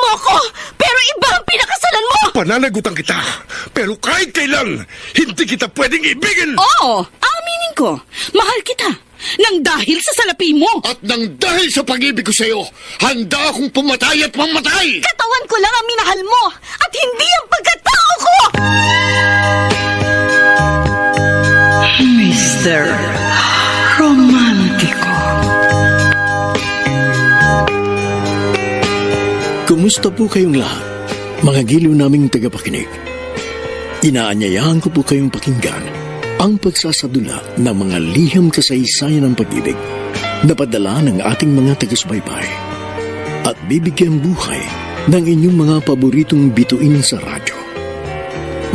mo ako, pero iba ang pinakasalan mo! Pananagutan kita, pero kahit kailan, hindi kita pwedeng ibigin! Oo, aminin ko. Mahal kita. Nang dahil sa salapi mo. At nang dahil sa pag-ibig ko sa'yo, handa akong pumatay at mamatay! Katawan ko lang ang minahal mo at hindi ang pagkatao ko! Mr. Romantiko. Kumusta po kayong lahat, mga giliw naming tagapakinig? Inaanyayahan ko po kayong pakinggan ang pagsasadula ng mga liham kasaysayan ng pag-ibig na padala ng ating mga taga-subaybay at bibigyan buhay ng inyong mga paboritong bituin sa radyo.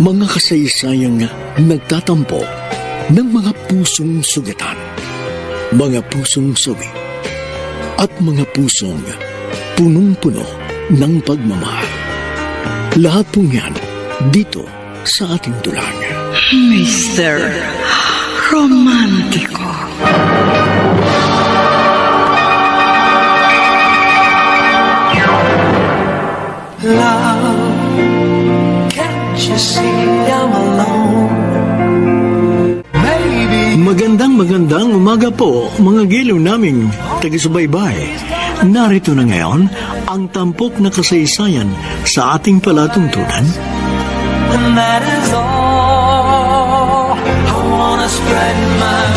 Mga kasaysayang nagtatampo ng mga pusong sugatan, mga pusong sawi, at mga pusong punong-puno ng pagmamahal. Lahat pong yan dito sa ating dulang. Mr. Romantiko. Love, can't you see I'm alone? Maybe Magandang umaga po, mga giliw naming taga-subaybay. Narito na ngayon ang tampok na kasaysayan sa ating palatuntunan. and that is all. I wanna spread my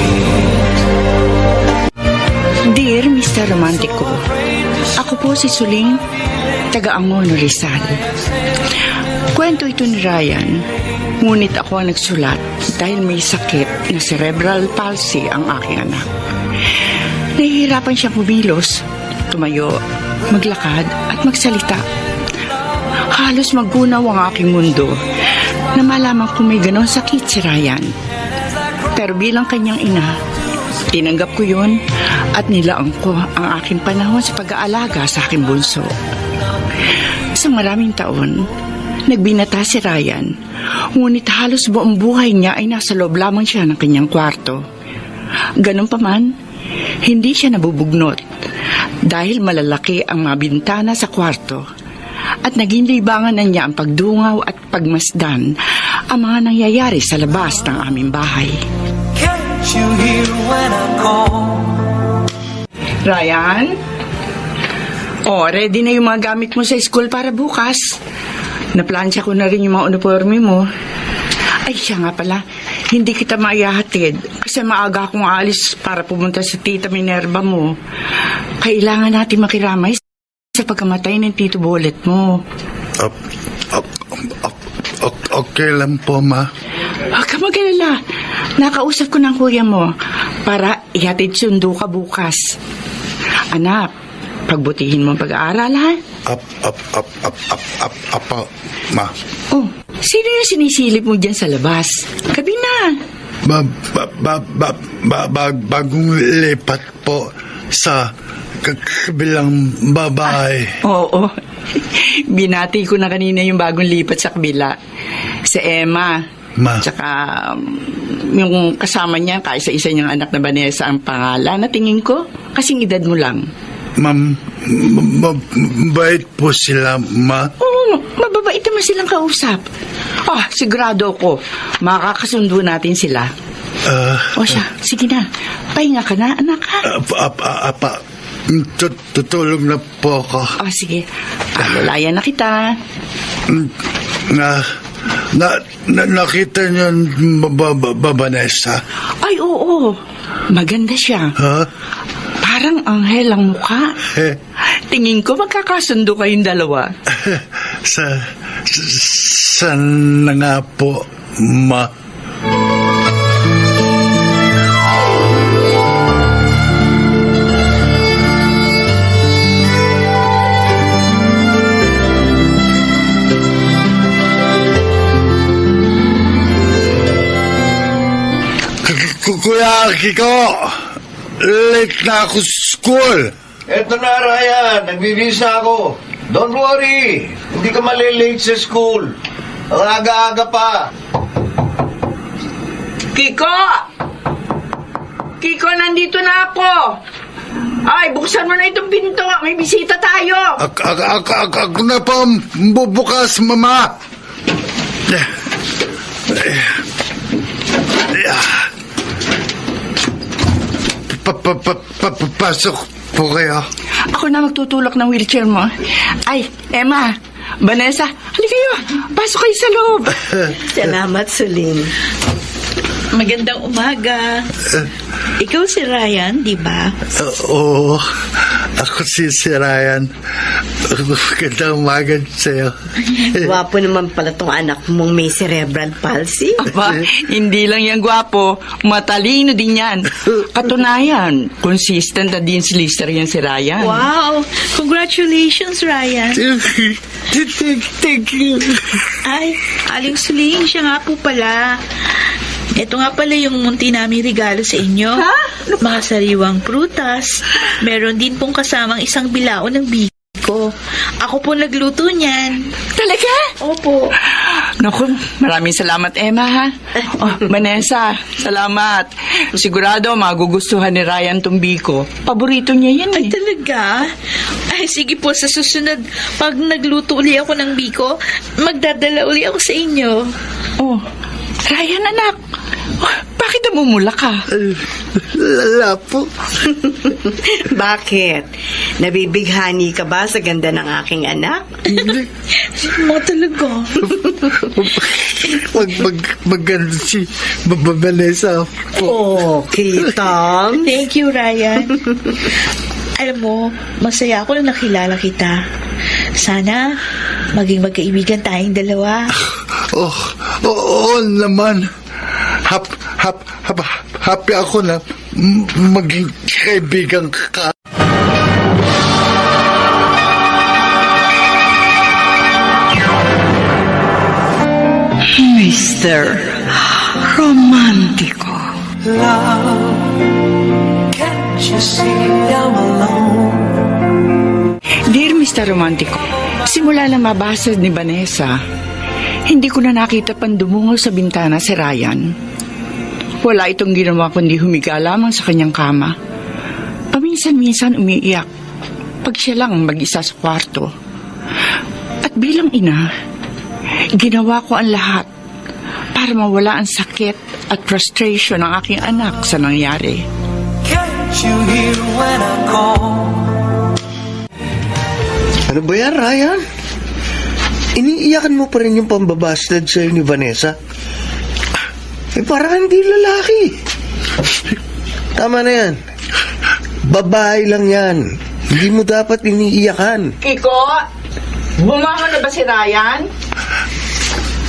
wings. Dear Mr. Romantiko, ako po si Suling, taga-Angono, Rizal. Kwento ito ni Ryan, ngunit ako ang nagsulat dahil may sakit na cerebral palsy ang aking anak. Nahihirapan siyang kumilos, tumayo, maglakad at magsalita. Halos maggunaw ang aking mundo na malaman kung may ganong sakit si Ryan. Pero bilang kanyang ina, tinanggap ko yun at nilaang ko ang aking panahon sa pag-aalaga sa aking bunso. Sa maraming taon, nagbinata si Ryan, ngunit halos buong buhay niya ay nasa loob lamang siya ng kanyang kwarto. Ganun pa man, hindi siya nabubugnot dahil malalaki ang mga bintana sa kwarto at naging libangan na niya ang pagdungaw at pagmasdan ang mga nangyayari sa labas ng aming bahay. Can't you hear when I call? Ryan? Ready na yung mga gamit mo sa school para bukas. Naplansya ko na rin yung mga uniforme mo. Ay, siya nga pala, hindi kita maihahatid kasi maaga akong aalis para pumunta sa tita Minerva mo. Kailangan natin makiramay sa pagkamatay ng Tito Bolet mo. Okay lang po, ma. Huwag ka mag-alala. Nakausap ko ng kuya mo para ihatid sundo ka bukas. Anak, pagbutihin mo ang pag-aaral, ha? Apa, ma. Oh, sino yung sinisilip mo dyan sa labas? Gabi na. Bagong lipat po sa kabilang babae. Oo. Binati ko na kanina yung bagong lipat sa kabila. Si Emma. Ma. Tsaka yung kasama niya, kaisa-isa niyang anak na Vanessa ang pangalan na tingin ko. Kasing edad mo lang. Ma'am, mabait po sila, ma. Oo, mababait naman silang kausap. Sigurado ko, makakasundo natin sila. O siya, sige na. Pahinga ka na, anak, ha? Apa, tutulog na po ako. Sige. Lalayan na kita. Nakita niyo Vanessa? Ay, oo. Maganda siya. Ha? Parang anghel ang mukha. Tingin ko magkakasundo kayong dalawa. Sana nga po, ma. Kuya Kiko, late na ako sa school. Eto na, Ryan. Nagbibisa ako. Don't worry. Hindi ka malilate sa school. Ang aga-aga pa. Kiko! Kiko, nandito na ako! Ay, buksan mo na itong pinto. May bisita tayo. Ako na po ang bubukas, Mama. Pasok po kayo. Ako na magtutulak ng wheelchair mo. Ay, Emma, Vanessa, halika kayo. Pasok kayo sa loob. Salamat, Suling. Magandang umaga. Ikaw si Ryan, di ba? Oo, ako si Ryan. Magandang umaga sa'yo. Gwapo naman pala tong anak mong may cerebral palsy. Aba, hindi lang yan gwapo. Matalino din yan. Katunayan, consistent na din si Lister yan si Ryan. Wow! Congratulations, Ryan. Thank you. Ay, Aling Suling, siya nga po pala. Ito nga pala yung munti namin regalo sa inyo. Ha? Mga sariwang prutas. Meron din pong kasamang isang bilao ng biko. Ako po nagluto niyan. Talaga? Opo. Naku, maraming salamat, Emma, ha? Oh, Vanessa, salamat. Sigurado magugustuhan ni Ryan tong biko. Paborito niya yan, Ay, eh. talaga? Ay, sige po, sa susunod, pag nagluto uli ako ng biko, magdadala uli ako sa inyo. Oh, Ryan, anak. Oh, bakit namumula ka? Lala po. Bakit? Nabibighani ka ba sa ganda ng aking anak? Mga talaga. Maganda si Vanessa. Okay, Tom. Thank you, Ryan. Alam mo, masaya ako na nakilala kita. Sana maging magkaibigan tayong dalawa. Oo naman. Happy ako na maging kaibigan ka. Mr. Romántico. Can't you see I'm alone? Dear Mr. Romántico, simula na mabasa ni Vanessa, hindi ko na nakita pang dumungo sa bintana si Ryan. Wala itong ginawa kundi humiga lamang sa kanyang kama. Paminsan-minsan umiiyak pag siya lang mag-isa sa kwarto. At bilang ina, ginawa ko ang lahat para mawala ang sakit at frustration ng aking anak sa nangyari. Can't you hear when I call? Ano ba yan, Ryan? Iniiyakan mo pa rin yung pambabastard sa'yo ni Vanessa? Parang hindi lalaki. Tama na yan. Babae lang yan. Hindi mo dapat iniiyakan. Kiko, bumangon na ba si Ryan?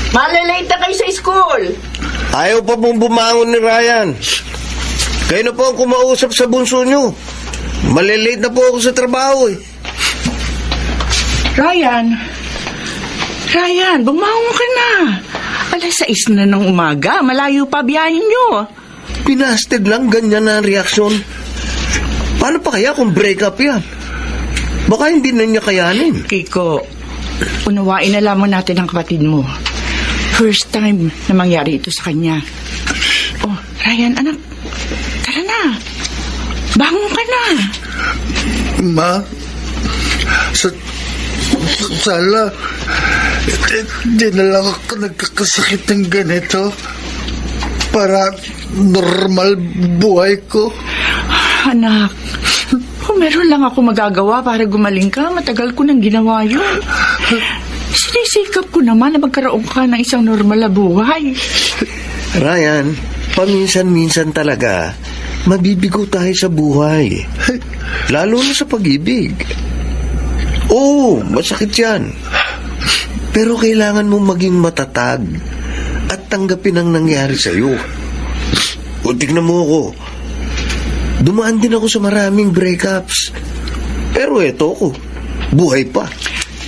Malalate na kayo sa school. Ayaw pa pong bumangon ni Ryan. Kayo na po ang kumausap sa bunso nyo. Malilate na po ako sa trabaho eh. Ryan, bumangon ka na. 6:00 na ng umaga, malayo pa biyahin nyo. Pinasted lang, ganyan na ang reaksyon. Paano pa kaya kung break up yan? Baka hindi na niya kayanin. Kiko, unawain na lamang natin ang kapatid mo. First time na mangyari ito sa kanya. Oh, Ryan, anak, tara na. Bangon ka na. Ma, sala, di na lang ako nagkakasakit ng ganito para normal buhay ko. Anak, kung meron lang ako magagawa para gumaling ka, matagal ko nang ginawa yun. Sinisikap ko naman na magkaroon ka ng isang normal na buhay. Ryan, paminsan-minsan talaga, mabibigo tayo sa buhay. Lalo na sa pag-ibig. Oo, masakit yan. Pero kailangan mong maging matatag at tanggapin ang nangyari sa'yo. O, tignan mo ako. Dumaan din ako sa maraming breakups. Pero eto ko, buhay pa.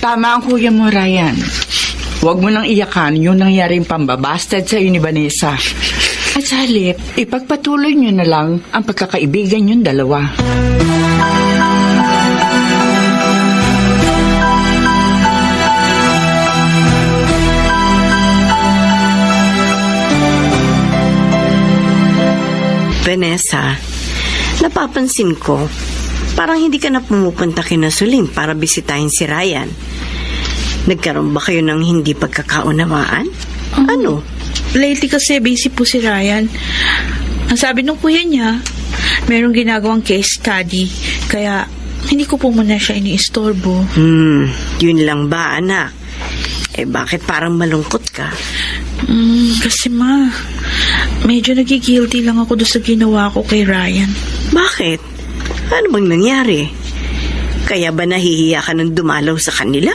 Tama ang kuya mo, Ryan. Huwag mo nang iyakan yung nangyaring pambabastard sa ni Vanessa. At sa halip, ipagpatuloy nyo na lang ang pagkakaibigan yung dalawa. Vanessa, napapansin ko, parang hindi ka na pumupunta kina Suling para bisitahin si Ryan. Nagkaroon ba kayo ng hindi pagkakaunawaan? Ano? Lately kasi busy po si Ryan. Ang sabi ng kuya niya, merong ginagawang case study. Kaya hindi ko po muna siya iniistorbo. Yun lang ba, anak? Bakit parang malungkot ka? Kasi ma, medyo nagigilty lang ako doon sa ginawa ko kay Ryan. Bakit? Ano bang nangyari? Kaya ba nahihiya ka nang dumalaw sa kanila?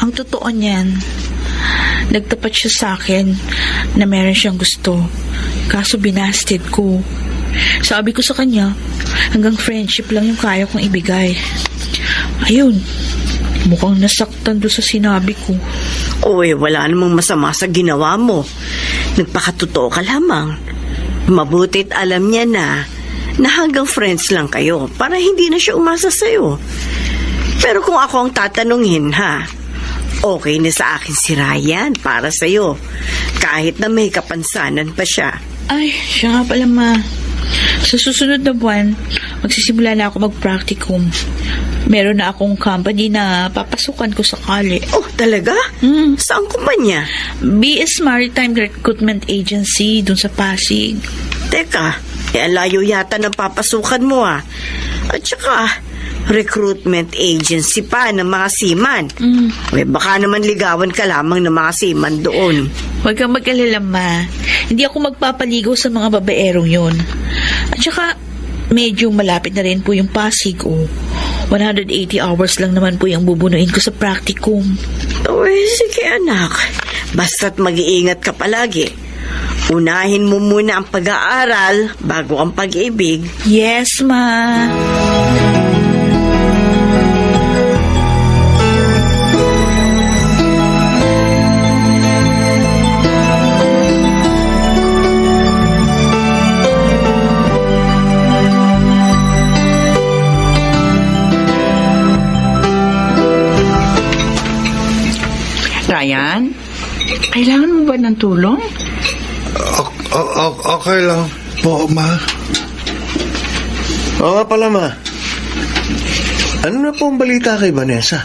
Ang totoo niyan, nagtapat siya sa akin na meron siyang gusto. Kaso binasted ko. Sabi ko sa kanya, hanggang friendship lang yung kaya kong ibigay. Ayun, mukhang nasaktan doon sa sinabi ko. Wala namang masama sa ginawa mo. Nagpakatotoo ka lamang. Mabuti't alam niya na hanggang friends lang kayo para hindi na siya umasa sa'yo. Pero kung ako ang tatanungin, okay na sa akin si Ryan para sa'yo. Kahit na may kapansanan pa siya. Ay, siya nga pala ma. Sa susunod na buwan, magsisimula na ako mag-practicum. Meron na akong company na papasukan ko sakali. Oh, talaga? Saan kumpanya? BS Maritime Recruitment Agency dun sa Pasig. Teka, layo yata ng papasukan mo At saka, recruitment agency pa ng mga seaman. Baka naman ligawan ka lamang ng mga seaman doon. Huwag kang mag-alala, ma. Hindi ako magpapaligaw sa mga babaerong yon. At saka, medyo malapit na rin po yung Pasig, 180 hours lang naman po yung bubunuin ko sa practicum. Sige anak. Basta't mag-iingat ka palagi. Unahin mo muna ang pag-aaral bago ang pag-ibig. Yes, ma. Ryan, kailangan mo ba ng tulong? Okay lang po, ma. Oo nga pala, ma. Ano na po ang balita kay Vanessa?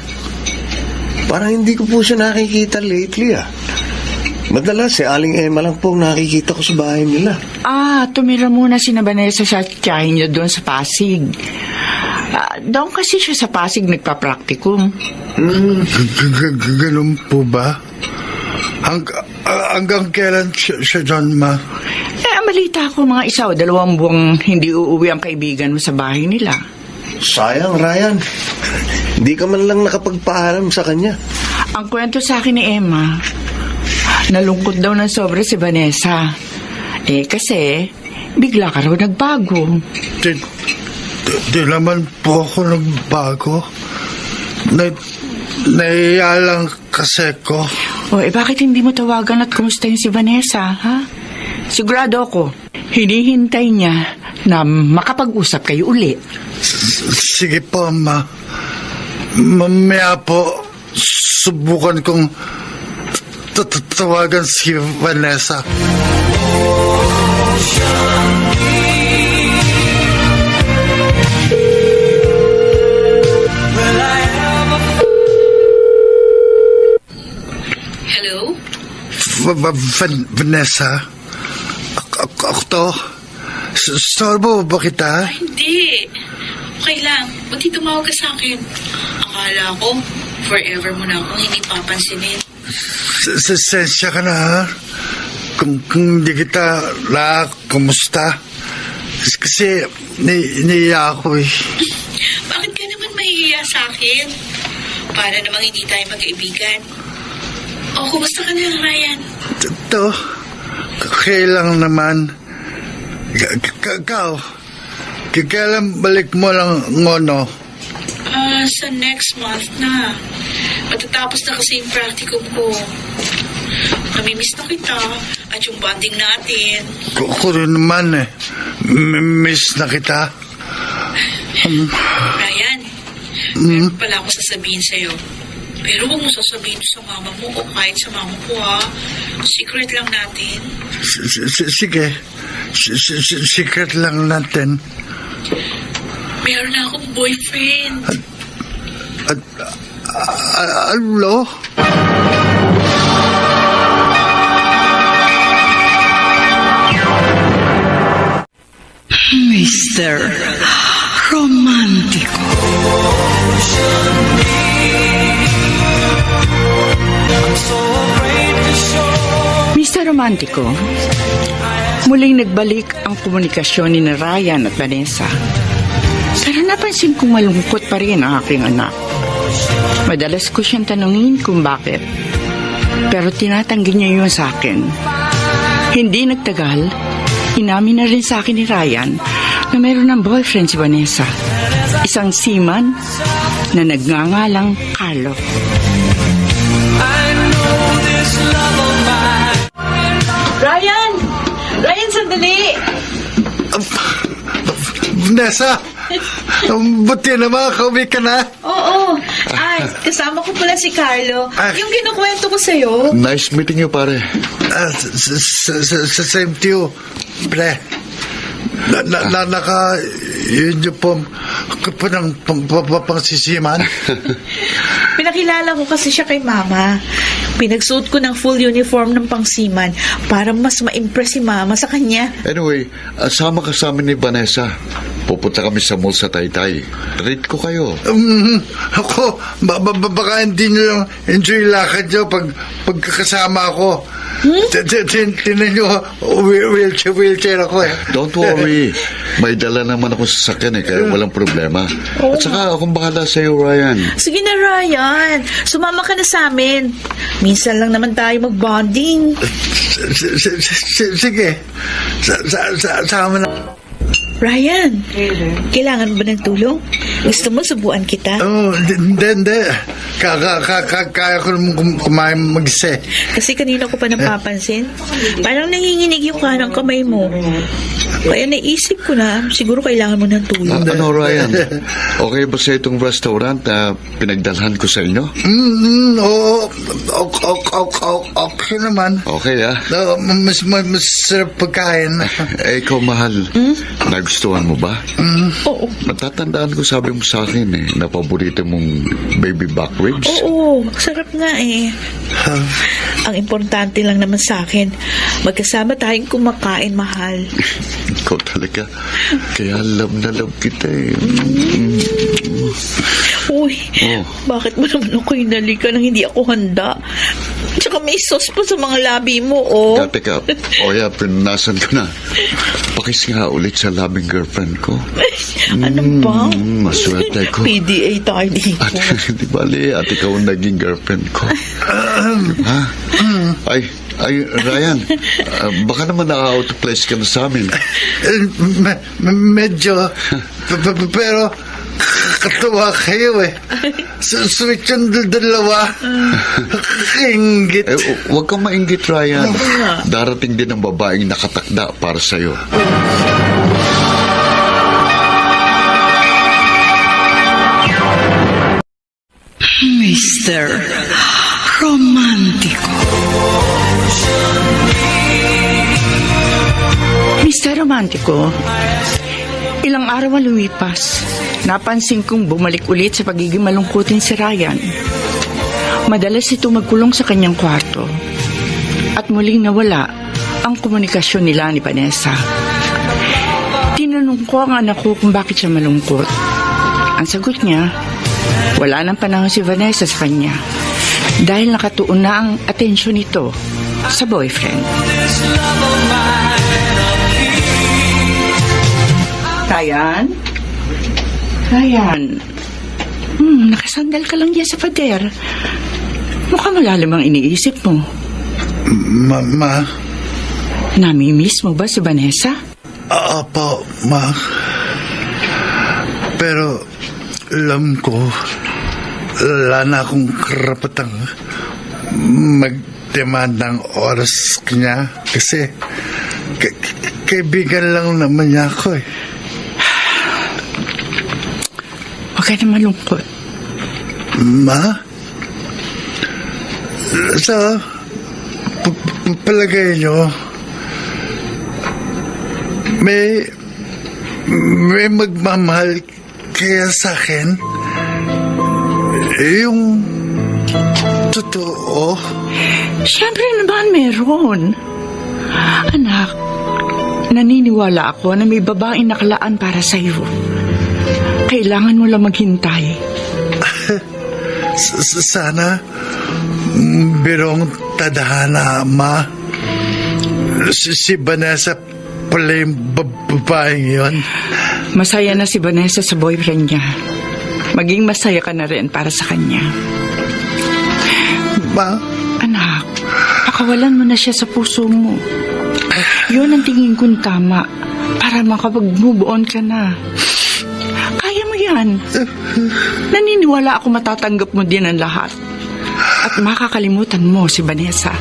Parang hindi ko po siya nakikita lately, Madalas, si Aling Emma lang po ang nakikita ko sa bahay nila. Tumira muna si Vanessa sa tiyahin niya doon sa Pasig. Doon kasi siya sa Pasig nagpa-practicum. Ganun po ba? Hanggang kailan siya dyan, ma? Malita ko mga 1 o 2 buwang hindi uuwi ang kaibigan mo sa bahay nila. Sayang, Ryan. Hindi ka man lang nakapagpaalam sa kanya. Ang kwento sa akin ni Emma, nalungkot daw ng sobra si Vanessa. Kasi bigla ka raw nagbago. Di naman po ako nagbago. Naiya lang kasi ko. Bakit hindi mo tawagan at kumustahin si Vanessa, ha? Sigurado ako, hinihintay niya na makapag-usap kayo uli. Sige po, ma. Mamaya po, subukan kong tawagan si Vanessa. Hello? Vanessa? Ako to? Sorbo ba kita? Hindi. Okay lang. Buti tumawag ka sa akin. Akala ko, forever mo na akong hindi papansinin. Sensya ka na, ha? Kung hindi kita kumusta? Kasi naiya ako, Bakit ka naman mahihiya sa akin? Para namang hindi tayo magkaibigan. Kumusta ka na, Ryan? Ito, kailang naman. Ikaw, kailan balik mo lang ngono? Sa next month na. Matatapos na kasi yung practicum ko. Namimiss na kita at yung bonding natin. Ko rin naman miss na kita. Ryan, meron pala ako sasabihin sa'yo. Pero huwag mo sasabihin sa mama mo o kahit sa mama ko, ha? Secret lang natin. Sige. Secret lang natin. Meron na akong boyfriend. Ano? Mr. Romantico. Mr. Romantico, muling nagbalik ang komunikasyon ni Ryan at Vanessa. Pero napansin kong malungkot pa rin ang aking anak. Madalas ko siyang tanungin kung bakit. Pero tinatanggi niya yun sa akin. Hindi nagtagal, inamin na rin sa akin ni Ryan na mayroon ng boyfriend si Vanessa. Isang seaman na nagngangalang Carlo. Ryan! Ryan, sandali! Vanessa! Buti naman, kauwi ka na. Oo. Ay, kasama ko pala si Carlo. Yung kinukwento ko sa'yo. Nice meeting you, pare. Same to you, pre. Naka-uniform ka pa ng pangsisiman. Pinakilala ko kasi siya kay Mama. Pinagsuot ko ng full uniform ng pangsiman para mas ma-impress si Mama sa kanya. Anyway, sama ka sa amin ni Vanessa. Pupunta kami sa mall sa Taytay. Treat ko kayo. Ako, baka hindi nyo lang enjoy lakad nyo pagkakasama ako. Tinan nyo, wheelchair ako eh. Don't worry. May dala naman ako sa sakyan kaya walang problema. At saka akong bahala sa'yo, Ryan. Sige na, Ryan. Sumama ka na sa amin. Minsan lang naman tayo mag-bonding. Sige, sama na. Ryan, kailangan ba ng tulong? Gusto mo subuan kita? Hindi. Kaya ko naman kumain mag-isa. Kasi kanina ko pa napapansin, parang nanginginig yung kanang kamay mo. Kaya naisip ko na, siguro kailangan mo ng tulong. Ano, Ryan? Okay ba sa itong restaurant na pinagdalhan ko sa inyo? Oo, okay naman. Okay, ah. Mas sarap pagkain. Ikaw, mahal. Nagustuhan mo ba? Oo. Matatandaan ko sabi mo sa akin na paborito mong baby back ribs. Oo, sarap nga eh. Ang importante lang naman sa akin, magkasama tayong kumakain, mahal. Ikaw talaga. Kaya love na love kita eh. Uy, bakit mo naman ako hinalika nang hindi ako handa? Tsaka may sauce pa sa mga labi mo, oh. Teka, Oya, pinunasan ko na. Pakis nga ulit sa labing girlfriend ko. Ano ba? Maswerte ko. PDA tayo dito. At di bali, at ikaw ang naging girlfriend ko. Ha? Ay, Ryan, baka naman naka-out of place ka na sa amin. Medyo, pero katuwa kayo eh. Sweet yung dalawa. Kainggit. Huwag kang mainggit, Ryan. Darating din ang babaeng nakatakda para sa'yo. Mr. Romantico. Mr. Romantico, ilang araw ang lumipas. Napansin kong bumalik ulit sa pagiging malungkutin si Ryan. Madalas ito magkulong sa kanyang kwarto. At muling nawala ang komunikasyon nila ni Vanessa. Tinanong ko ang anak ko kung bakit siya malungkot. Ang sagot niya, wala nang panahon si Vanessa sa kanya dahil nakatuon na ang atensyon nito sa boyfriend. Ryan? Nakasandal ka lang diyan sa pader. Mukhang malalim ang iniisip mo. Ma? Namimiss mo ba si Vanessa? Apo, ma. Pero alam ko, wala na akong karapatang mag-demand ng oras niya kasi kaibigan lang naman niya ako eh. Huwag ka na malungkot. Ma? Sa palagay niyo, may magmamahal kaya sa akin, yung totoo. Siyempre naman meron. Anak, naniniwala ako na may babaeng nakalaan para sa'yo. Kailangan mo lang maghintay. Sana birong tadhana, Ma. Si Vanessa pala yung babaeng yun. Masaya na si Vanessa sa boyfriend niya. Maging masaya ka na rin para sa kanya. Ma? Anak, pakawalan mo na siya sa puso mo. Yun ang tingin kong tama para makapag-move on ka na. Kaya mo yan. Naniniwala ako matatanggap mo din ang lahat. At makakalimutan mo si Vanessa.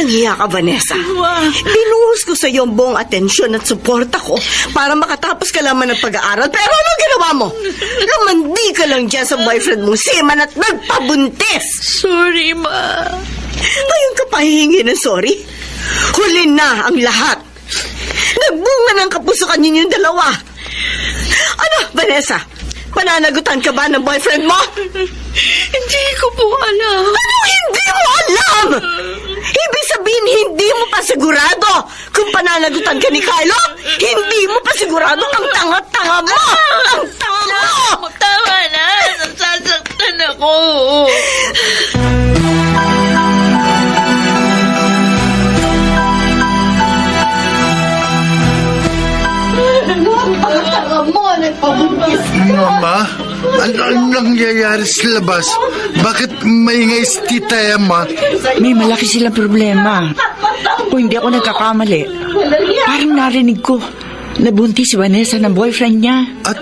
Hiya ka, Vanessa. Binuhos ko sa iyo ang buong atensyon at suporta ko para makatapos ka lamang ng pag-aaral. Pero ano ginawa mo? Lumandi ka lang dyan sa boyfriend mong Seaman at nagpabuntis. Sorry, Ma. Ngayon ka pa hihingi ng sorry? Huli na ang lahat. Nagbunga ng kapusukan ninyong dalawa. Ano, Vanessa? Pananagutan ka ba ng boyfriend mo? Hindi ko po alam. Ano hindi mo alam? Ibig sabihin, hindi mo pa sigurado kung pananagutan ka ni Carlo? Hindi mo pa sigurado ang tanga-tanga mo! Ang tanga mo! Tama na! Nasasaktan ako! Mama, ano nangyayari sa labas? Bakit maingay si Tita Emma? May malaki silang problema. Kung hindi ako nagkakamali, parang narinig ko nabuntis si Vanessa ng boyfriend niya. At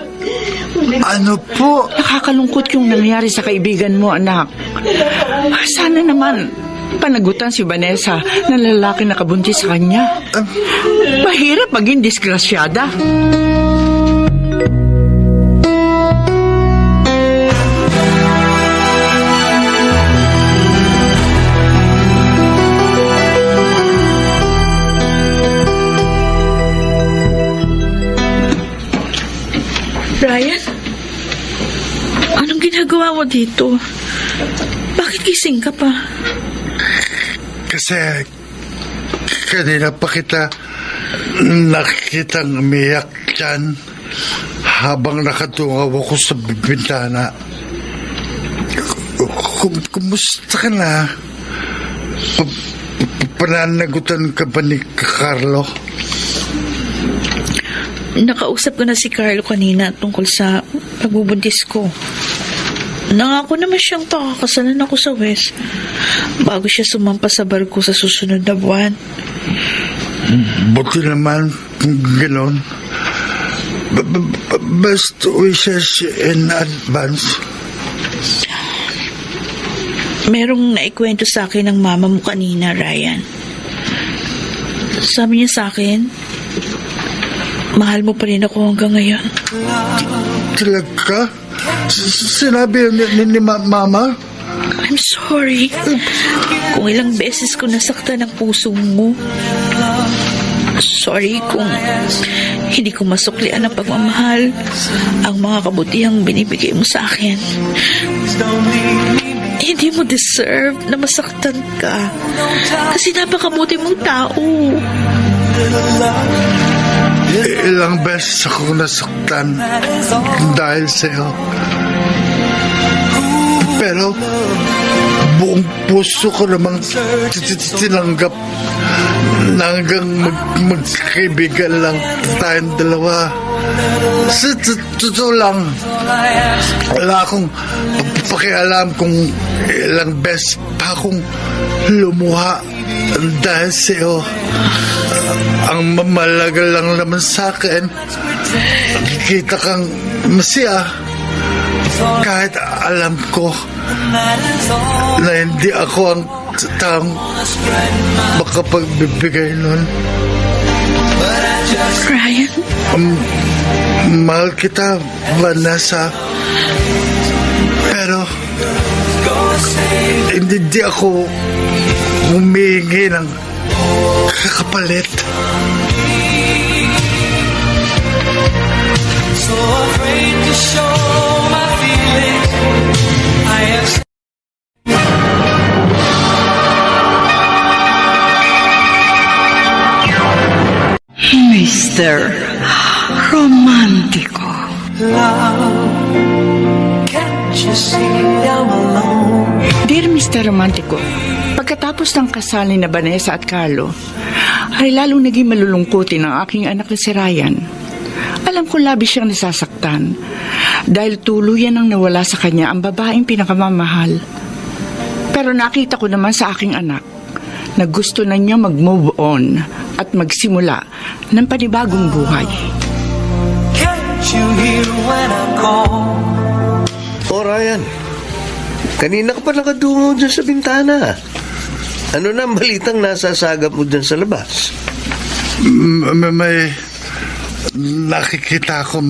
ano po? Nakakalungkot yung nangyari sa kaibigan mo, anak. Sana naman panagutan si Vanessa ng lalaki na kabuntis sa kanya. Mahirap maging disgrasyada. Ryan? Anong ginagawa mo dito? Bakit gising ka pa? Kasi kanina pa kita nakikitang umiyak dyan habang nakatungaw ako sa bintana. Kumusta ka na? Pananagutan ka ba ni Carlo? Nakausap ko na si Carlo kanina tungkol sa pagbubuntis ko. Nangako naman siyang pakakasalan ako sa West bago siya sumampa sa barko sa susunod na buwan. Buti naman kung gano'n. Best wishes in advance. Merong naikwento sa akin ng mama mo kanina, Ryan. Sabi niya sa akin, mahal mo pa rin ako hanggang ngayon. Talaga? Sinabi ni Mama? I'm sorry kung ilang beses ko nasaktan ang puso mo. Sorry kung hindi ko masuklian ang pagmamahal, ang mga kabutihang binibigay mo sa akin. Hindi mo deserve na masaktan ka kasi napakabuti mong tao. Ilang beses ako nasaktan dahil sa'yo. Pero buong puso ko namang tinanggap na hanggang magkaibigan lang tayong dalawa. Sa totoo lang, wala akong pakialam kung ilang beses pa akong lumuha dahil sa'yo. Ang mamalaga lang naman sa akin, nakikita kang masaya kahit alam ko na hindi ako ang taong makapagbibigay nun. Ryan, Mahal kita, Vanessa. Pero, hindi ako humihingi ng kakapalit. So afraid to show my feelings. I have Mr. Romántico. love. Can't you see I'm alone? Dear Mr. Romántico, pagkatapos ng kasal ni na Vanessa at Carlo, ay lalong naging malulungkutin ang aking anak na si Ryan. Alam ko labis siyang nasasaktan dahil tuluyan ang nawala sa kanya ang babaeng pinakamamahal. Pero nakita ko naman sa aking anak na gusto na niya mag-move on at magsimula ng panibagong buhay. Can't you hear when I call? O Ryan, kanina ka pa nakadungo dyan sa bintana. Ano na ang balitang nasasagap mo dyan sa labas? May nakikita ko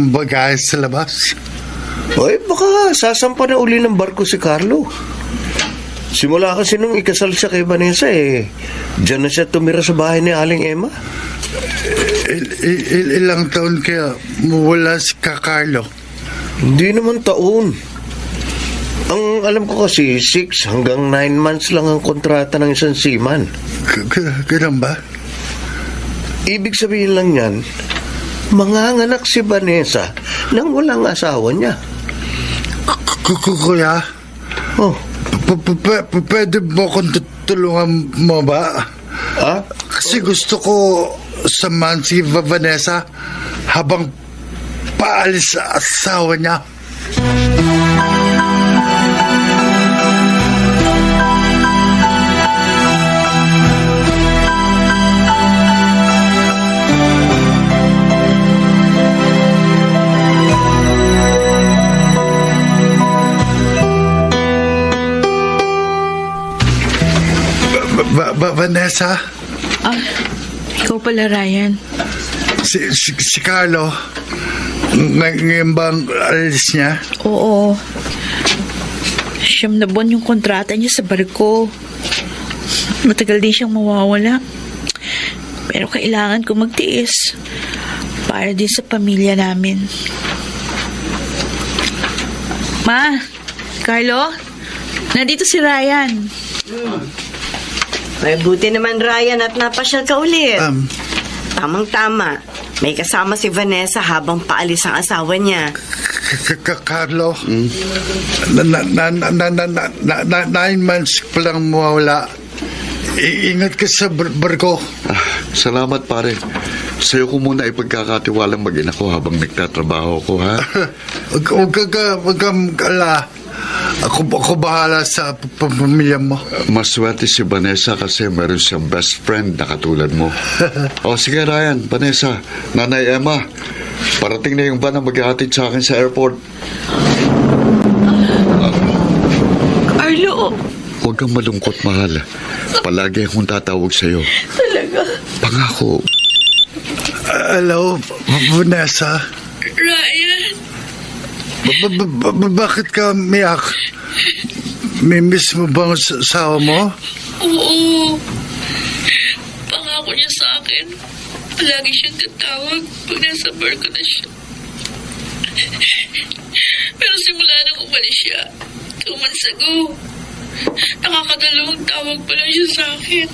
bagay sa labas. Oy, baka sasampa na uli ng barko si Carlo. Simula kasi nung ikasal siya kay Vanessa diyan na siya tumira sa bahay ni Aling Emma. Ilang taon kaya wala si Carlo? Hindi naman taon. Ang alam ko kasi 6 hanggang 9 months lang ang kontrata ng isang seaman. Ganun ba? Ibig sabihin lang yan, manganganak si Vanessa nang walang asawa niya. Kuya, Oh, pwede mo akong tulungan mo ba? ah? Kasi gusto ko samahan si Vanessa habang paalis sa asawa niya. Vanessa, ikaw pala, Ryan. si Carlo, ngayon bang alis niya? Oo. 9 na buwan yung kontrata niya sa barko. Matagal din siyang mawawala. Pero kailangan ko magtiis para din sa pamilya namin. Ma, Carlo, nandito si Ryan. May buti naman, Ryan, at napasyal ka ulit. Um, Tamang-tama. May kasama si Vanessa habang paalis ang asawa niya. Carlo, 9 months pa lang mawala. Ingat ka sa barko. Salamat, pare. Sa'yo ko muna ipagkakatiwalang mag-ina ko habang nagtatrabaho ko, ha? Huwag kang ala. Ako bahala sa pamilya mo. Maswerte si Vanessa kasi meron siyang best friend na katulad mo. O sige, Ryan, Vanessa, Nanay Emma, parating na yung van na maghahatid sa akin sa airport. Carlo! Huwag kang malungkot, mahal. Palagi akong tatawag sa'yo. Talaga? Pangako. Hello, Vanessa. Ryan! Bakit ka miyak? May miss mo bang asawa mo? Oo. Pangako niya sa akin. Palagi siyang tatawag pag nasa barko na siya. Pero simula nang umalis siya, 2 months ago, nakakadalawang tawag pa lang siya sa akin.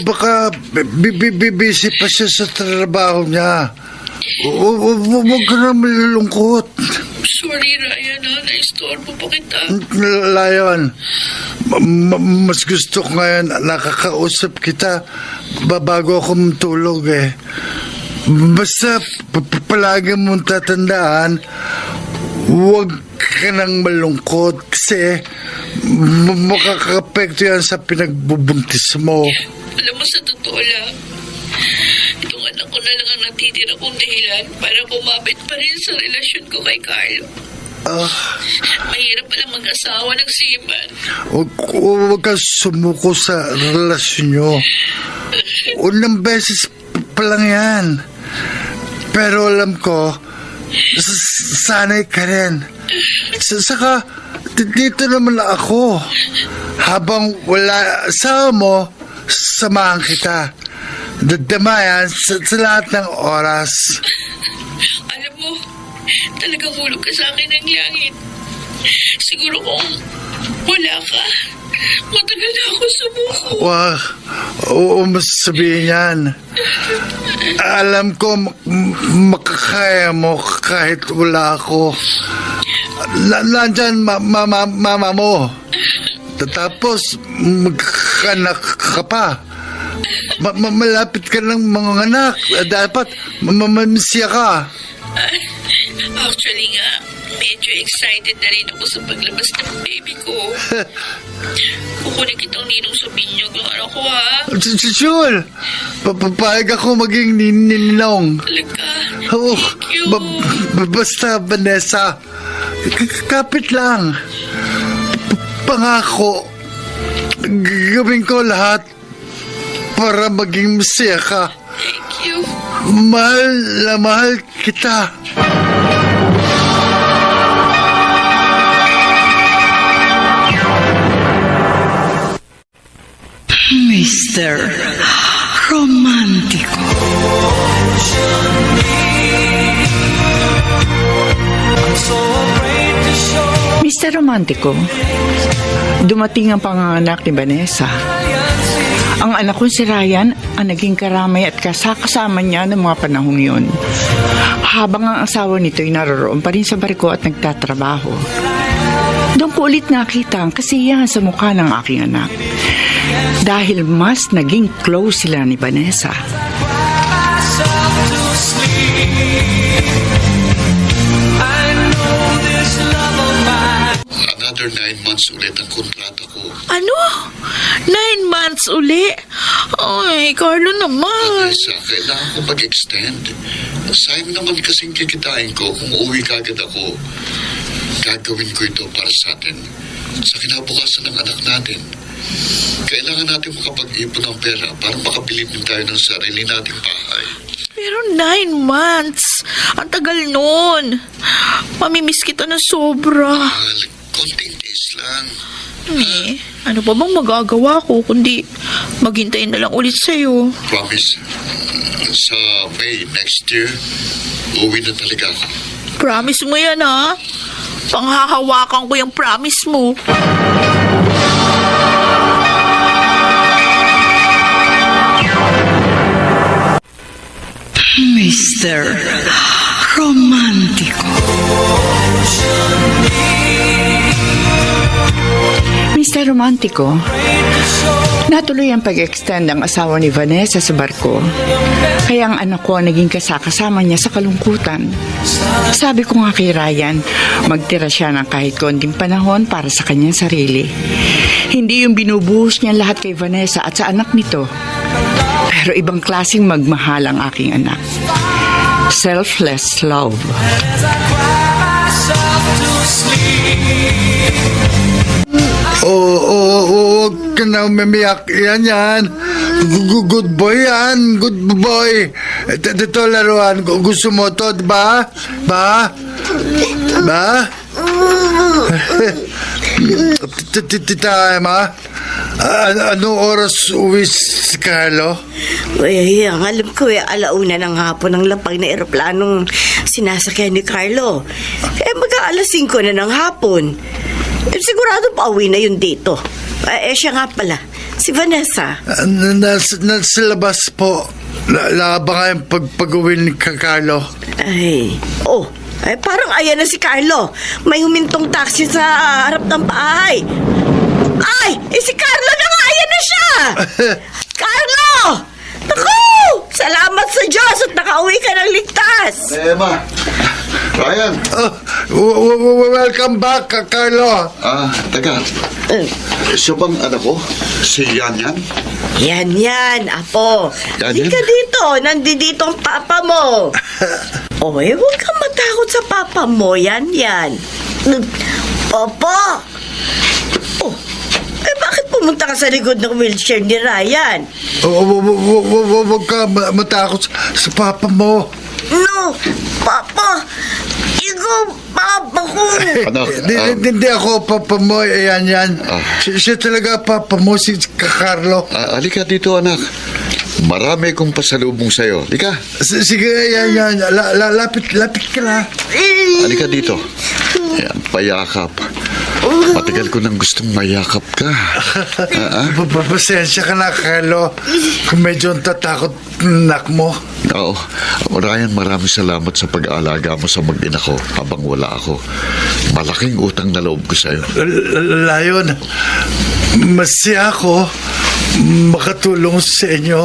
Baka busy pa siya sa trabaho niya. Huwag ka na malulungkot. Sorry, Ryan, ha? Na-istorbo pa kita. Lion, mas gusto ko ngayon nakakausap kita bago ako matulog Basta palagi mong tatandaan, huwag ka nang malungkot kasi makakapekto yan sa pinagbubuntis mo. Alam mo, sa totoo lang, itong anak ko na lang ang natitira kong dahilan para kumapit pa rin sa relasyon ko kay Carlo. Mahirap pala mag-asawa ng seaman. Huwag ka sumuko sa relasyon nyo. Unang beses pa lang yan. Pero alam ko, sanay ka rin. Saka, dito naman ako. Habang wala asawa mo, samahan kita. Dadamayan sa lahat ng oras. Alam mo, talagang hulog ka sa akin ng langit. Siguro kung wala ka, matagal na ako sumuko. Wah, oo, masasabihin yan. Alam ko, makakaya mo kahit wala ako. Nandyan, mama mo. Tapos, magkakanak ka pa. Malapit ka ng mga anak. Dapat, mamamisya ka. Actually nga, medyo excited na rin ako sa paglabas ng baby ko. Kukunin kitang ninong sa binyog ng anak ko, ha? Sure. Papayag ako maging ninong. Talaga. Oo. Thank you. Basta, Vanessa. Kapit lang. Pangako. Gagawin ko lahat para maging masaya ka. Thank you. Mahal na mahal kita. Mr. Romantico. Mr. Romantico, dumating ang panganganak ni Vanessa. Ang anak ko si Ryan ang naging karamay at kasama niya ng mga panahong yun. Habang ang asawa nito'y naroroon pa rin sa barko at nagtatrabaho. Doon ko ulit nakita ang kasiyahan sa mukha ng aking anak. Dahil mas naging close sila ni Vanessa. Another 9 months ulit ang kontrata ko. Ano? 9 months uli? Ay, Carlo naman. Vanessa, kailangan ko mag-extend. Sayang naman kasing kikitain ko kung uuwi kagad ako. Gagawin ko ito para sa atin. Sa kinabukasan ng anak natin. Kailangan natin makapag-ipon ng pera para makabili din tayo ng sarili nating bahay. Pero 9 months. Ang tagal nun. Mamimiss kita na sobra. Mahal, konting days lang. Ano pa bang magagawa ko kundi maghintay na lang ulit sa'yo? Promise, sa May next year, uwi na talaga ako. Promise mo yan, ha? Panghahawakan ko yung promise mo. Mr. Romantico. Mr. Romantico, natuloy ang pag-extend ang asawa ni Vanessa sa barko. Kaya ang anak ko ang naging kasama niya sa kalungkutan. Sabi ko nga kay Ryan, magtira siya ng kahit konting panahon para sa kanyang sarili. Hindi yung binubuhos niya lahat kay Vanessa at sa anak nito. Pero ibang klaseng magmahal ang aking anak. Selfless love. Huwag ka na umiyak. Yan. Good boy yan. Good boy. Ito laruan. Gusto mo to, diba? Ba? Tita Emma, anong oras uwi si Carlo? Uy, ang alam ko alauna ng hapon ang lapag na eroplanong sinasakyan ni Carlo. Mag-aalas 5 na ng hapon. Sigurado pa uwi na yun dito. Siya nga pala, si Vanessa. Nasa labas po. Naabangan yung pag-uwi ni Carlo. Parang ayan na si Carlo. May humintong taxi sa harap ng bahay. Si Carlo na nga, ayan na siya. Carlo! Naku! Salamat sa Diyos at nakauwi ka ng ligtas. Emma, Ryan. Welcome back, Carlo. Teka. Siya bang anak ko? Si Yan? Yan, Apo. Yan? Hindi ka dito. Nandito ang papa mo. Huwag kang matakot sa papa mo. Yan. Papa! Bakit po pumunta ka sa likod ng wheelchair ni Ryan. Huwag ka matakot sa papa mo. No, Papa! Ikaw, Papa ko! Anak, Hindi ako papa mo, yan. Siya talaga papa mo, si Carlo. halika dito, anak. Marami kong pasalubong sa'yo. Halika. Sige, yan. Lapit ka na. Halika dito. Ayan, payakap. Matagal ko nang gustong mayakap ka. Pasensya ka na, Carlo. Kung medyo tatakot nak mo. Oo. Ryan, maraming salamat sa pag-aalaga mo sa mag-ina ko habang wala ako. Malaking utang na loob ko sa'yo. Layon, masaya ako makatulong sa inyo.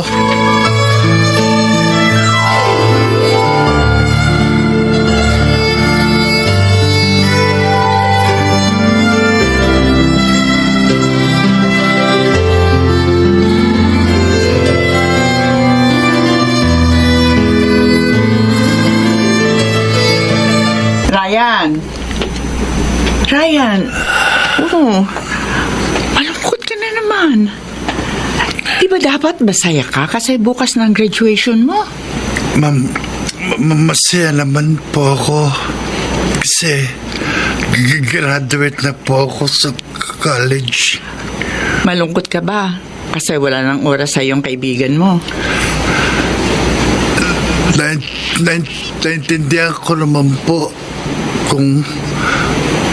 Ryan. Oh, malungkot ka na naman. Di ba dapat masaya ka kasi bukas ng graduation mo? Ma'am, masaya naman po ako. Kasi graduate na po ako sa college. Malungkot ka ba? Kasi wala nang oras sa iyong kaibigan mo. Naintindihan ko naman po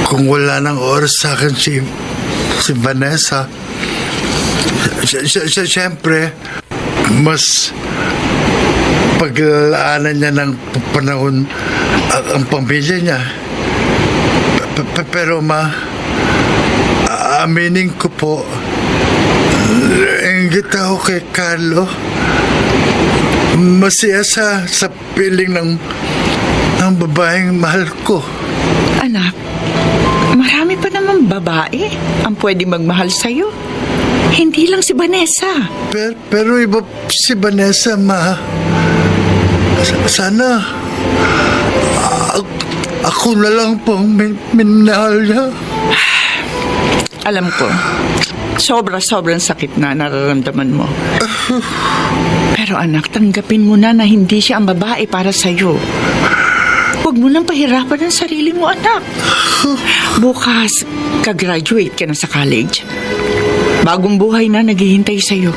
kung wala nang oras sa akin si Vanessa. Siyempre, mas paglalaanan niya ng panahon ang pamilya niya. Pero aminin ko po, inggit ako kay Carlo. Masaya sa piling ng babaeng mahal ko. Anak, marami pa namang babae ang pwede magmahal sa'yo. Hindi lang si Vanessa. Pero iba si Vanessa, ma. Sana ako na lang pong minahal niya. Alam ko, sobrang sakit na nararamdaman mo. Pero anak, tanggapin mo na hindi siya ang babae para sa'yo. Huwag mo nang pahirapan ang sarili mo, anak. Bukas, ka-graduate ka na sa college. Bagong buhay na naghihintay sa'yo.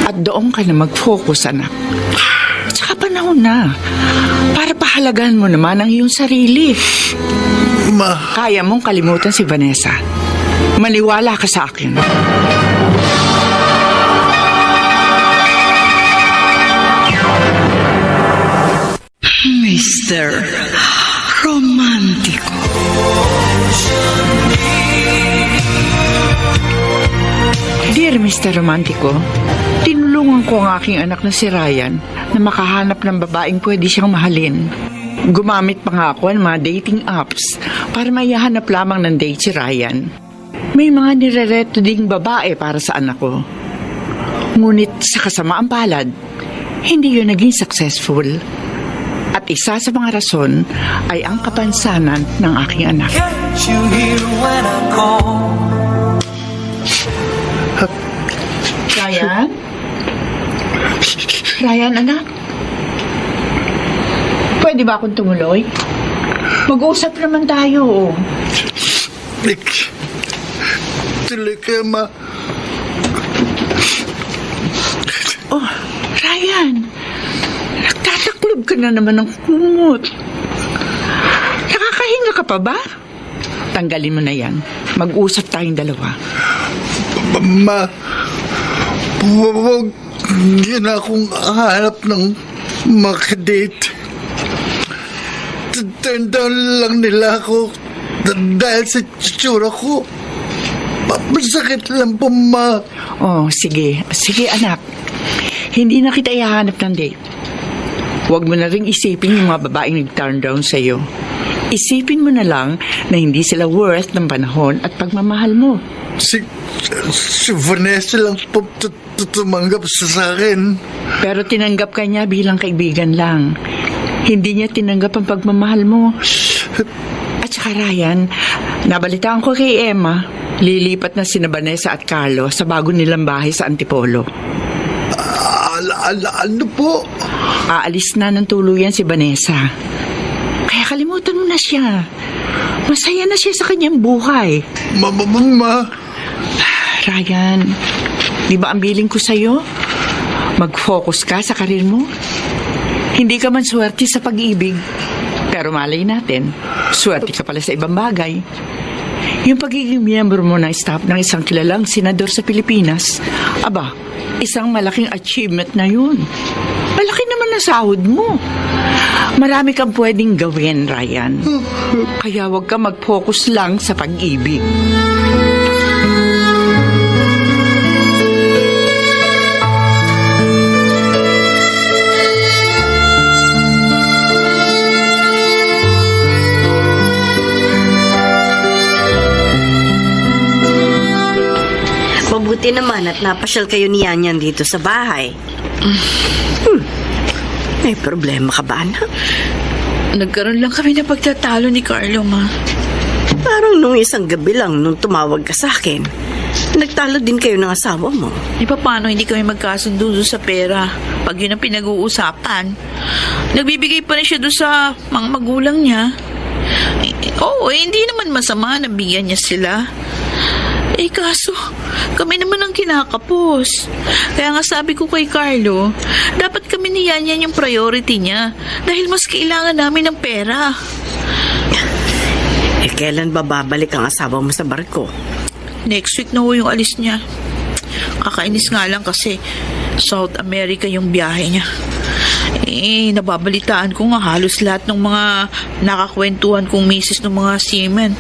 At doon ka na mag-focus, anak. At saka panahon na para pahalagaan mo naman ang iyong sarili. Ma, Kaya mong kalimutan si Vanessa. Maniwala ka sa akin. Mr. Romantico. Dear Mr. Romantico, tinulungan ko ang aking anak na si Ryan na makahanap ng babaeng pwede siyang mahalin. Gumamit pa nga ako ng mga dating apps para maihanap lamang ng date si Ryan. May mga nirereto ding babae para sa anak ko. Ngunit sa kasamaang palad, hindi yun naging successful. At isa sa mga rason ay ang kapansanan ng aking anak. Can't you hear when I call? Ryan? Ryan, anak? Pwede ba akong tumuloy? Mag-uusap naman tayo. tuloy ka, ma. Oh, Ryan. Nagtataklob ka na naman ng kumot. Nakakahinga ka pa ba? Tanggalin mo na yan. Mag-usap tayong dalawa. Ma, huwag yun akong hanap ng makadate. Turn down lang nila ako dahil sa tsura ko. Masakit lang po, ma. Oh, sige. Sige, anak. Hindi na kita ihahanap ng date. Huwag mo na rin isipin yung mga babaeng nag-turn down sa'yo. Isipin mo na lang na hindi sila worth ng panahon at pagmamahal mo. Si Vanessa lang po tumanggap sa akin. Pero tinanggap ka niya bilang kaibigan lang. Hindi niya tinanggap ang pagmamahal mo. At saka Ryan, Nabalitaan ko kay Emma, lilipat na sina Vanessa at Carlo sa bago nilang bahay sa Antipolo. Ano po? Aalis na ng tuluyan si Vanessa. Kaya kalimutan mo na siya. Masaya na siya sa kanyang buhay. Ma. Ryan, di ba ang biling ko sa'yo? Mag-focus ka sa karir mo. Hindi ka man swerte sa pag-ibig. Pero malay natin, swerte ka pala sa ibang bagay. Yung pagiging miyembro mo ng staff ng isang kilalang senador sa Pilipinas, aba, isang malaking achievement na yun. Malaki naman na sahod mo. Marami kang pwedeng gawin, Ryan. Kaya huwag ka mag-focus lang sa pag-ibig. Mabuti naman at napasyal kayo ni Yanyan dito sa bahay. May problema ka ba, anak? Nagkaroon lang kami ng pagtatalo ni Carlo, Ma. Parang nung isang gabi lang nung tumawag ka sa akin, nagtalo din kayo ng asawa mo. Di ba paano hindi kami magkasundo doon sa pera? Pag yun ang pinag-uusapan, nagbibigay pa rin siya doon sa mga magulang niya. Hindi naman masama na bigyan niya sila. Kaso, kami naman ang kinakapos. Kaya nga sabi ko kay Carlo, dapat kami ni Yanyan yung priority niya dahil mas kailangan namin ng pera. Kailan ba babalik ang asawa mo sa barko? Next week na ho yung alis niya. Kakainis nga lang kasi South America yung biyahe niya. Nababalitaan ko nga halos lahat ng mga nakakwentuhan kong misis ng mga seamen.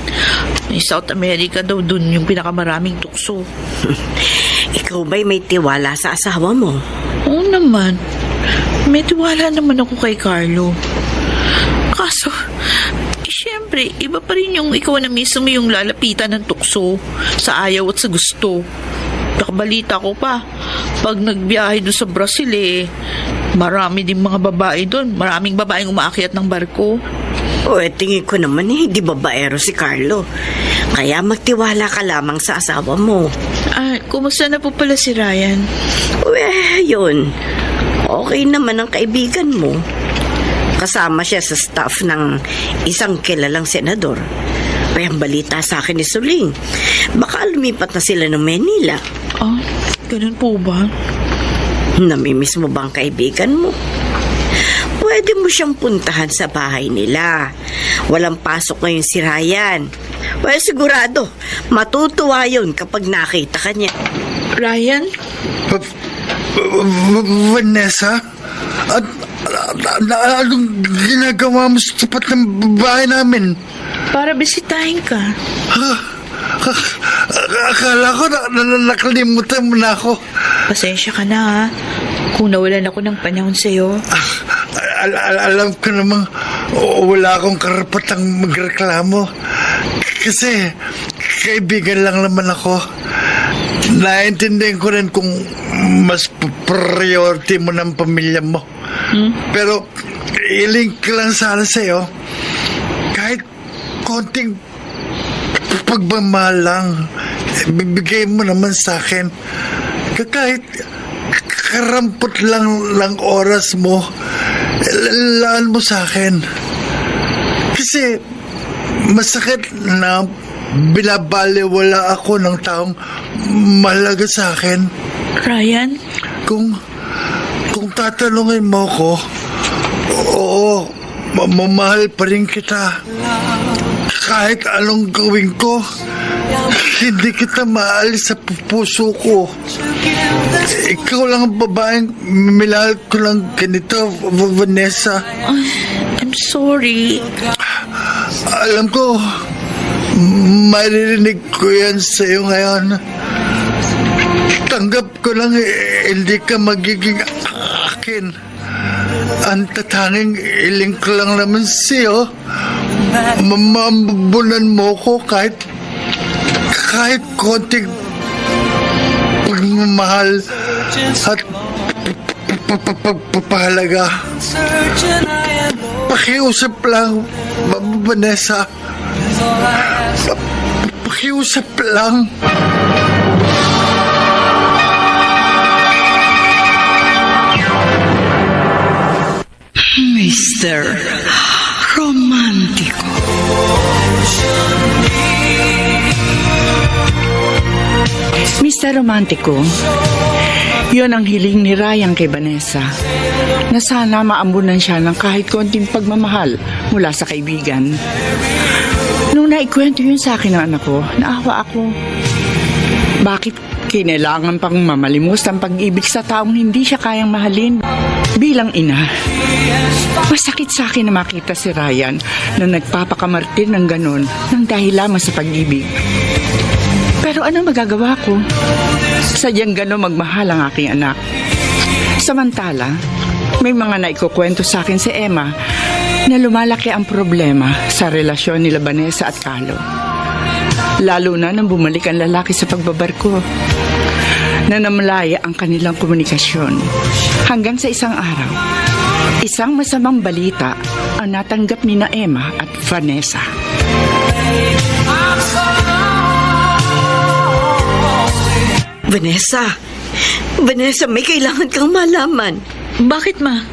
South America daw dun yung pinakamaraming tukso. Ikaw ba'y may tiwala sa asawa mo? Oo naman. May tiwala naman ako kay Carlo. Kaso, syempre, iba pa rin yung ikaw na mismo yung lalapitan ng tukso sa ayaw at sa gusto. Nakabalita ko pa, pag nagbiyahe doon sa Brazil marami din mga babae doon. Maraming babaeng umaakyat ng barko. Tingin ko naman hindi babaero si Carlo. Kaya magtiwala ka lamang sa asawa mo. Kumusta na po pala si Ryan? Yun. Okay naman ang kaibigan mo. Kasama siya sa staff ng isang kilalang senador. Kaya ang balita sa akin ni Suling, baka lumipat na sila ng Manila. Ganun po ba? Namimiss mo bang kaibigan mo? Pwede mo siyang puntahan sa bahay nila. Walang pasok ngayon si Ryan. Sigurado, matutuwa yun kapag nakita ka niya. Ryan? Vanessa? Anong ginagawa mo sa tapat ng bahay namin? Para bisitahin ka. Akala ko nakalimutan mo na ako. Pasensya ka na, ha? Kung nawalan ako ng panahon sa'yo. Alam ko namang wala akong karapatang magreklamo. Kasi kaibigan lang naman ako. Naintindihan ko rin kung mas priority mo ng pamilya mo. Pero ilink lang sana sa'yo, kahit konting pagmamahal lang, bibigay mo naman sa akin. Kahit karampot lang oras mo, laan mo sa akin. Kasi masakit na binabaliwala ako ng taong mahalaga sa akin. Ryan? Kung tatanungin mo ko, oo, mamahal pa rin kita. Kahit anong gawin ko, hindi kita maalis sa puso ko. Ikaw lang ang babaeng minahal ko lang ganito, Vanessa. I'm sorry. Alam ko, maririnig ko yan sa'yo ngayon. Tanggap ko lang hindi ka magiging akin. Ang tatanging iling ko lang naman sa'yo, mamambunan mo ko kahit konting pagmamahal at pagpapahalaga. Pakiusap lang, Vanessa. Pakiusap lang. Mr. Romántico. Mr. Romántico, yun ang hiling ni Ryan kay Vanessa, na sana maambunan siya ng kahit konting pagmamahal mula sa kaibigan. Nung naikwento yun sa akin ng anak ko, naawa ako. Bakit kinailangan pang mamalimos ang pag-ibig sa taong hindi siya kayang mahalin? Bilang ina, masakit sa akin na makita si Ryan na nagpapakamartir ng ganon ng dahil lamang sa pag-ibig. Pero ano magagawa ko? Sadyang ganon magmahal ang aking anak. Samantala, may mga naikukwento sa akin si Emma na lumalaki ang problema sa relasyon nila Vanessa at Carlo. Lalo na nang bumalik ang lalaki sa pagbabarko, na namlaya ang kanilang komunikasyon. Hanggang sa isang araw, isang masamang balita ang natanggap ni na Emma at Vanessa. Vanessa, may kailangan kang malaman. Bakit, ma?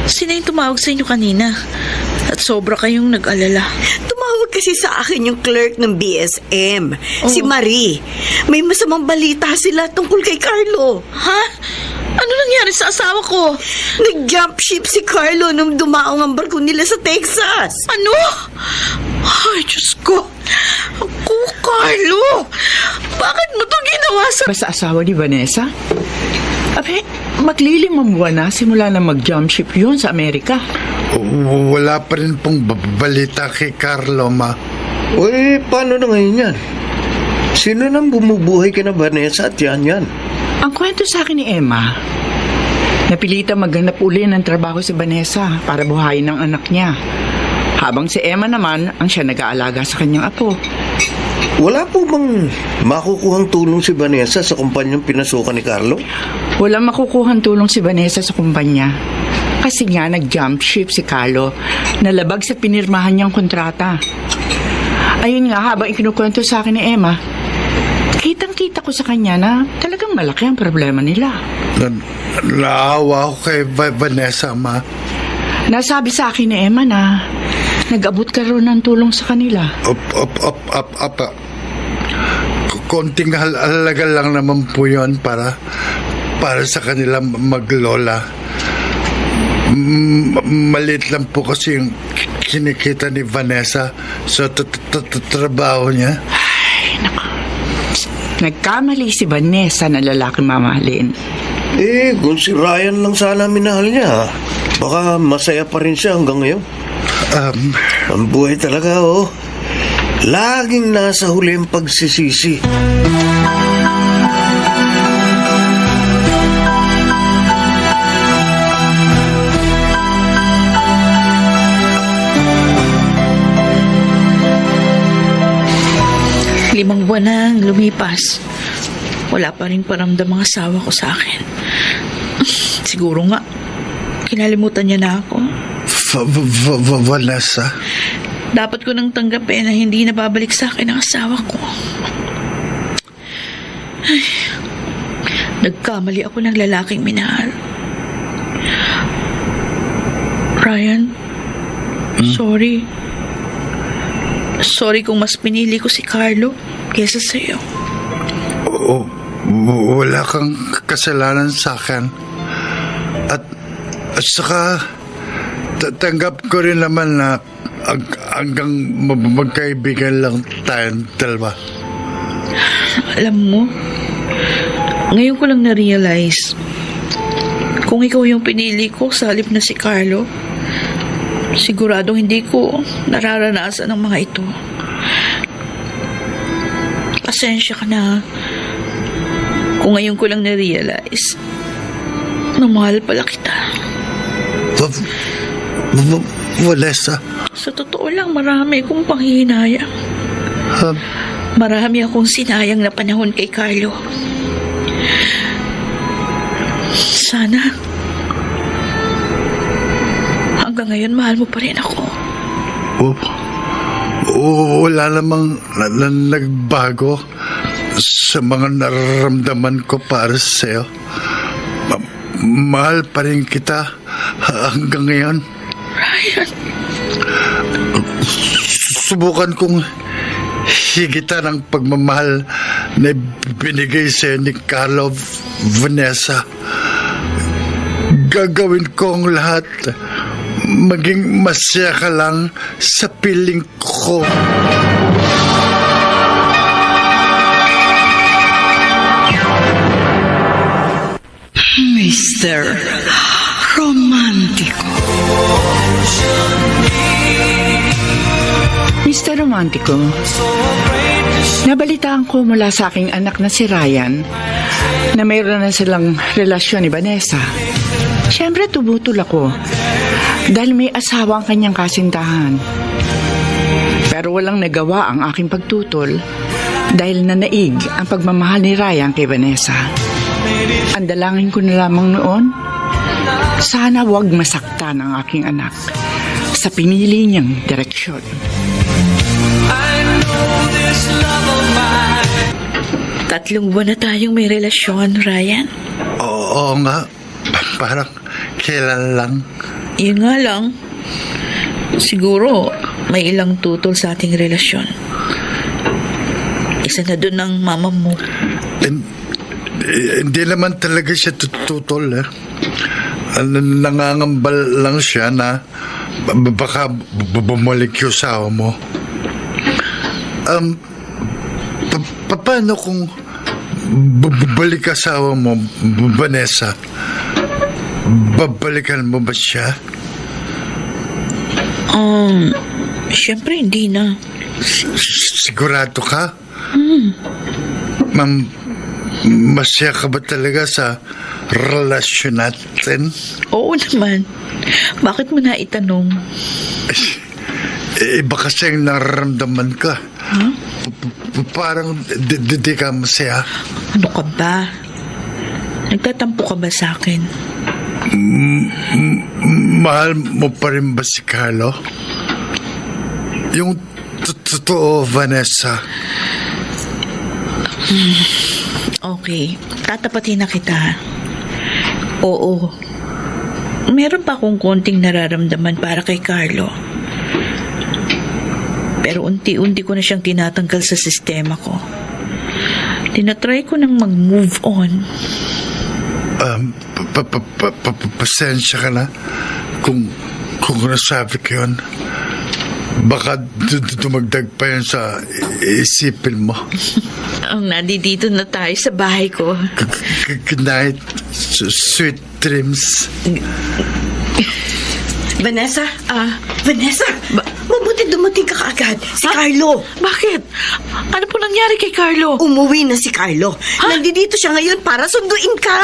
Sino yung tumawag sa inyo kanina? At sobra kayong nag-alala. Tumawag kasi sa akin yung clerk ng BSM, si Marie. May masamang balita sila tungkol kay Carlo. Ha? Ano nangyari sa asawa ko? Nag-jump ship si Carlo nung dumaong ang barko nila sa Texas. Ano? Ay, Diyos ko. Ako, Carlo. Bakit mo to ginawa sa... Ba sa asawa ni Vanessa? Abe, maglilimang buwan na simula na mag-jump ship yun sa Amerika. Wala pa rin pong balita kay Carlo, ma. Uy, paano na ngayon yan? Sino nang bumubuhay ka na Vanessa at yan? Ang kwento sa akin ni Emma, napilitan maghanap uli ng trabaho si Vanessa para buhayin ang anak niya. Habang si Emma naman ang siya nag-aalaga sa kanyang apo. Wala po bang makukuhang tulong si Vanessa sa kumpanyang pinasukan ni Carlo? Walang makukuhang tulong si Vanessa sa kumpanya. Kasi nga nag-jump ship si Carlo, nalabag sa pinirmahan niyang kontrata. Ayun nga, habang ikinukwento sa akin ni Emma, kitang-kita ko sa kanya na talagang malaki ang problema nila. Naawa ako kay Vanessa, ma. Nasabi sa akin ni Emma na nag-abot ka rin ng tulong sa kanila. Konting halaga lang naman po yun para sa kanila maglola. Maliit lang po kasi yung kinikita ni Vanessa sa trabaho niya. Ay, naku. Nagkamali si Vanessa na lalaki mamahalin. Kung si Ryan lang sana minahal niya, baka masaya pa rin siya hanggang ngayon. Ang buhay talaga, laging nasa huli ang pagsisisi. Limang buwan nang lumipas. Wala pa rin paramdam ang asawa ko sa akin. Siguro nga, kinalimutan niya na ako. Vanessa? Dapat ko nang tanggapin na hindi na babalik sa akin ang asawa ko. Ay, nagkamali ako ng lalaking minahal. Ryan, sorry. Sorry kung mas pinili ko si Carlo kesa sa'yo. Wala kang kasalanan sa akin. At saka tanggap ko rin naman na hanggang magkaibigan lang tayong dalawa. Alam mo, ngayon ko lang na-realize, kung ikaw yung pinili ko sa halip na si Carlo, siguradong hindi ko nararanasan ang mga ito. Pasensya ka na kung ngayon ko lang na-realize na mahal pala kita. Vanessa? Sa totoo lang, marami akong panghihinayang. Marami akong sinayang na panahon kay Carlo. Sana hanggang ngayon mahal mo pa rin ako. wala namang nagbago sa mga nararamdaman ko para sa'yo. Mahal pa rin kita hanggang ngayon. Ryan, Subukan kong higitan ang pagmamahal na binigay sa'yo ni Carlo, Vanessa. Gagawin ko ang lahat. Maging masaya ka lang sa piling ko. Mr. Romantico. Mr. Romantico, nabalitaan ko mula sa aking anak na si Ryan na mayroon na silang relasyon ni Vanessa. Siyempre, tumutol ako dahil may asawa ang kanyang kasintahan. Pero walang nagawa ang aking pagtutol dahil nanaig ang pagmamahal ni Ryan kay Vanessa. Ang dalangin ko na lamang noon, sana wag masaktan ang aking anak sa pinili niyang direksyon. tatlong buwan na tayong may relasyon, Ryan. Oo nga. Parang kailan lang. Yun nga lang, siguro may ilang tutol sa ating relasyon. Isa na doon ng mama mo. Hindi naman talaga siya tututol. Nangangambal lang siya na baka bumalik yung asawa mo. Paano kung balik asawa mo, Vanessa? Babalikan mo ba siya? Siyempre hindi na. Sigurado ka? Ma'am, masaya ka ba talaga sa relasyon natin? Oo naman. Bakit mo na itanong? Iba kasi ang nararamdaman ka. Huh? Parang di ka masaya. Ano ka ba? Nagtatampo ka ba sa akin? Mahal mo pa rin ba si Carlo? Yung totoo, Vanessa. Okay, tatapatin na kita. Oo. Meron pa akong konting nararamdaman para kay Carlo. Pero unti-unti ko na siyang tinatanggal sa sistema ko. Tinatry ko nang mag-move on. Pasensya ka na kung nasabi ko yun. Baka dumagdag pa yun sa isipin mo. Nandito na tayo sa bahay ko. Good night, sweet dreams. Vanessa? Vanessa? Mabuti dumating ka kaagad. Si Carlo. Bakit? Ano po nangyari kay Carlo? Umuwi na si Carlo. Nandito siya ngayon para sunduin ka.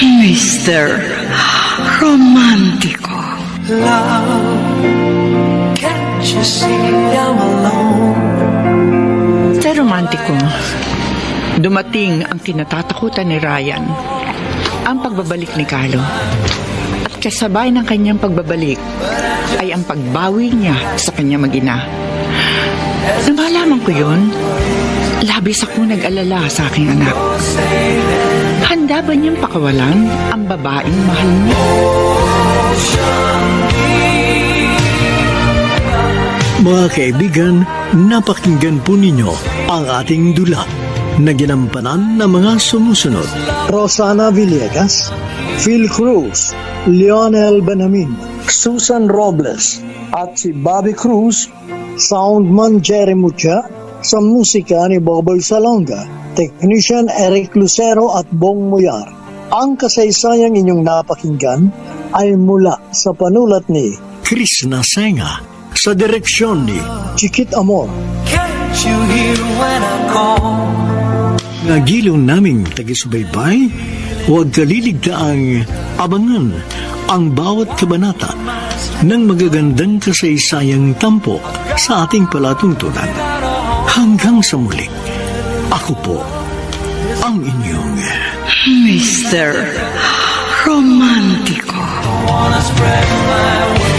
Mr. Romantico. Love, can't you see I'm alone? Mr. Romantico, dumating ang kinatatakutan ni Ryan, ang pagbabalik ni Carlo. At kasabay ng kanyang pagbabalik ay ang pagbawi niya sa kanyang mag-ina. Nang malaman ko yun, labis ako nag-alala sa aking anak. Handa ba niyang pakawalan ang babaeng mahal niya? Mga kaibigan, napakinggan po ninyo ang ating dula na ginampanan ng mga sumusunod. Rosana Villegas, Phil Cruz, Lionel Benamin, Susan Robles, at si Bobby Cruz, soundman Jerry Mucha, sa musika ni Boboy Salonga, technician Eric Lucero at Bong Muyar. Ang kasaysayang inyong napakinggan ay mula sa panulat ni Chris Nasenga sa direksyon ni Chiquit Amor. Can't you hear when I call? Nagilong naming taga-subaybay, huwag kaliligtaang abangan ang bawat kabanata ng magagandang kasaysayang tampok sa ating palatuntunan. Hanggang sa muli, ako po ang inyong Mr. Romantiko. Wanna spread my wings.